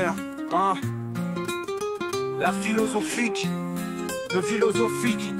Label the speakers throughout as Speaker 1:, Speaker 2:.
Speaker 1: Yeah, la philosophique, le philosophique,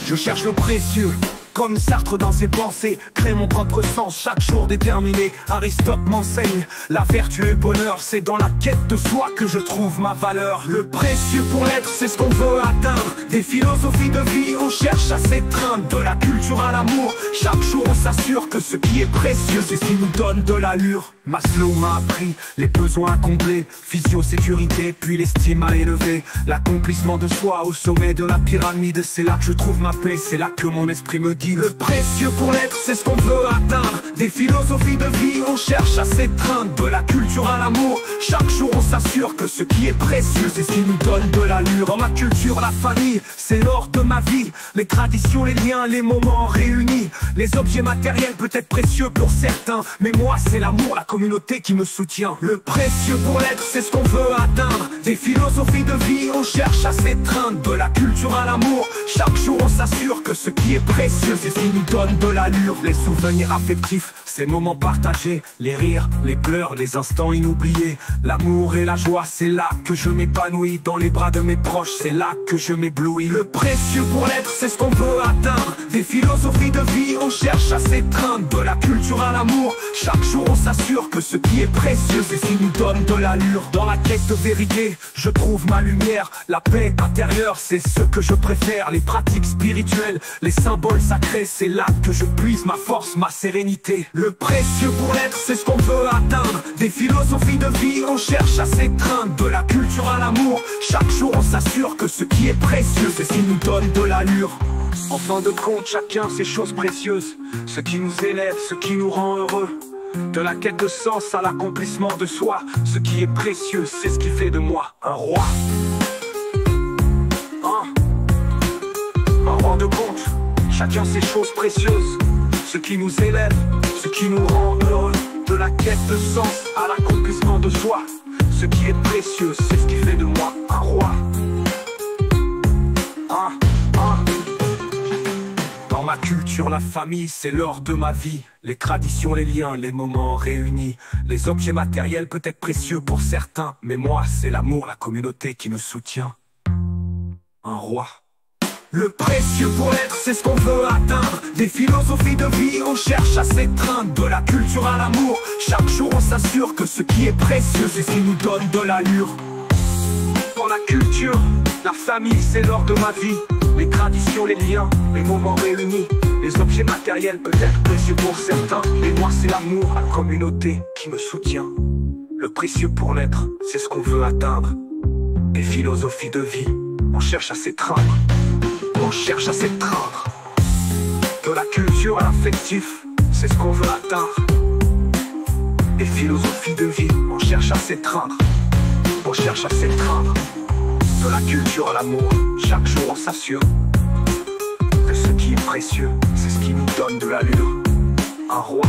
Speaker 1: Je cherche le précieux, comme Sartre dans ses pensées. Crée mon propre sens, chaque jour déterminé. Aristote m'enseigne, la vertu et le bonheur, c'est dans la quête de soi que je trouve ma valeur. Le précieux pour l'être, c'est ce qu'on veut atteindre. Des philosophies de vie, on cherche à s'étreindre. De la culture à l'amour, chaque jour on s'assure que ce qui est précieux, c'est ce qui nous donne de l'allure. Maslow m'a appris les besoins à combler, physio-sécurité, puis l'estime à élever. L'accomplissement de soi au sommet de la pyramide, c'est là que je trouve ma paix, c'est là que mon esprit me guide. Le précieux pour l'être, c'est ce qu'on veut atteindre. Des philosophies de vie, on cherche à s'étreindre. De la culture à l'amour, chaque jour on s'assure que ce qui est précieux, c'est ce qui nous donne de l'allure. Dans ma culture, la famille, c'est l'or de ma vie. Les traditions, les liens, les moments réunis. Les objets matériels peut-être précieux pour certains, mais moi c'est l'amour, la communauté qui me soutient. Le précieux pour l'être, c'est ce qu'on veut atteindre. Des philosophies de vie, on cherche à s'étreindre. De la culture à l'amour, chaque jour on s'assure que ce qui est précieux, c'est ce qui nous donne de l'allure. Les souvenirs affectifs, ces moments partagés, les rires, les pleurs, les instants inoubliés. L'amour et la joie, c'est là que je m'épanouis. Dans les bras de mes proches, c'est là que je m'éblouis. Le précieux pour l'être, c'est ce qu'on veut atteindre. Des philosophies de vie, on cherche à s'étreindre. De la culture à l'amour, chaque jour on s'assure que ce qui est précieux, c'est ce qui nous donne de l'allure. Dans la quête de vérité, je trouve ma lumière. La paix intérieure, c'est ce que je préfère. Les pratiques spirituelles, les symboles sacrés, c'est là que je puise ma force, ma sérénité. Le précieux pour l'être, c'est ce qu'on veut atteindre. Des philosophies de vie, on cherche à s'étreindre. De la culture à l'amour, chaque jour on s'assure que ce qui est précieux, c'est ce qui nous donne de l'allure. En fin de compte, chacun ses choses précieuses. Ce qui nous élève, ce qui nous rend heureux. De la quête de sens à l'accomplissement de soi, ce qui est précieux, c'est ce qui fait de moi un roi. En fin de compte, chacun ses choses précieuses. Ce qui nous élève, ce qui nous rend heureux. De la quête de sens à l'accomplissement de soi, ce qui est précieux, c'est ce qui fait de moi un roi. Dans ma culture, la famille, c'est l'or de ma vie. Les traditions, les liens, les moments réunis. Les objets matériels peut-être précieux pour certains, mais moi, c'est l'amour, la communauté qui me soutient. Un roi. Le précieux pour l'être, c'est ce qu'on veut atteindre. Des philosophies de vie, on cherche à s'étreindre. De la culture à l'amour, chaque jour on s'assure que ce qui est précieux, c'est ce qui nous donne de l'allure. Dans la culture, la famille, c'est l'or de ma vie. Les traditions, les liens, les moments réunis. Les objets matériels peut-être précieux pour certains, mais moi c'est l'amour, la communauté qui me soutient. Le précieux pour l'être, c'est ce qu'on veut atteindre. Des philosophies de vie, on cherche à s'étreindre. On cherche à s'étreindre. De la culture à l'affectif, c'est ce qu'on veut atteindre. Des philosophies de vie, on cherche à s'étreindre. On cherche à s'étreindre. De la culture à l'amour, chaque jour on s'assure que ce qui est précieux, c'est ce qui nous donne de l'allure. Un roi.